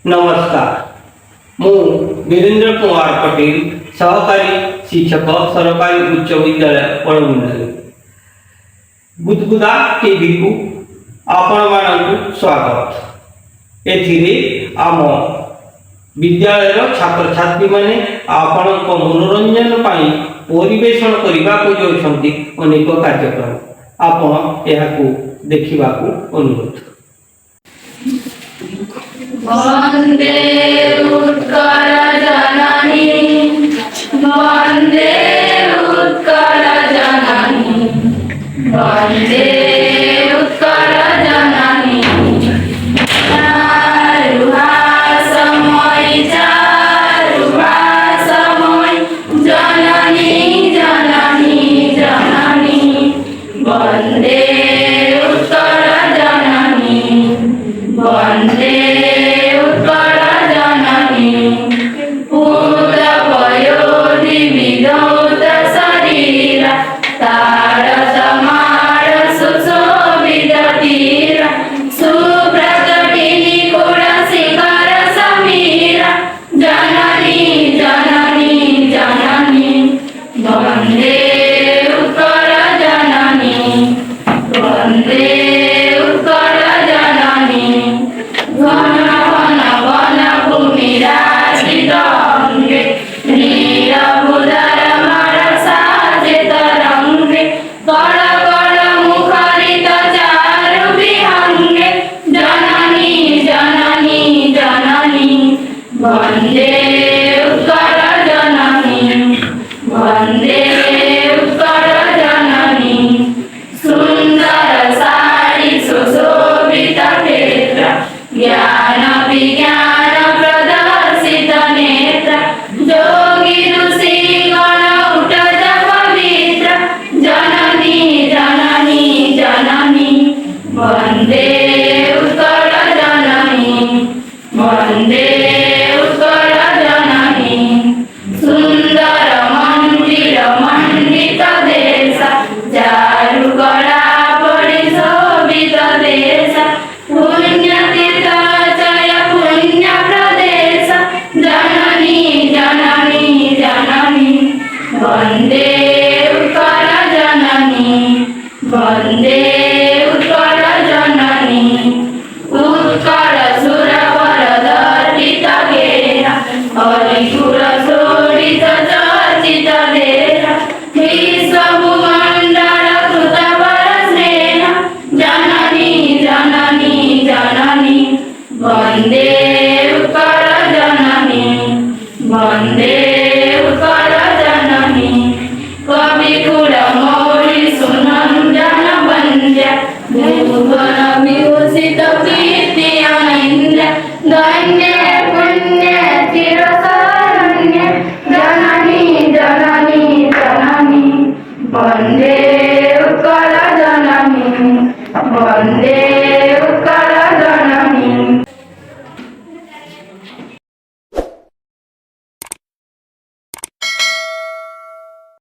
नमस्कार, मु वीरेंद्र कुमार पटेल, सहकारी शिक्षक सरकारी उच्च विद्यालय पड़मुंडली गुदगुदा टीवी को आपण मानक स्वागत। एथिरे आम विद्यालय छात्र छात्री माने आपण मनोरंजन पाई परिवेषण करने को जाउछंती अनेक कार्यक्रम आपण एहाकू देखिबाकू अनुरोध। वंदे उत्कल जननी वंदे उत्कल जननी वंदे उत्कल जननी चारुहासमय जननी जननी जननी वंदे उत्कल जननी वंदे वंदे उत्कल जननी वंदे उत्कल जननी सुंदर साड़ी सुशोभित क्षेत्र ज्ञान विज्ञान प्रदर्शित नेत्र जोगी ऋषि गण उठज पवित्र जननी जननी जननी वंदे उत्कल जननी वंदे वंदे उत्कल जननी वंदे उत्कल जननी उत्कल सुर वरदर्शित गेह हरिसुर शोभित चर्चित देह विश्वभूमंडल कृत वर स्नेह जननी जननी जननी वंदे उत्कल जननी वंदे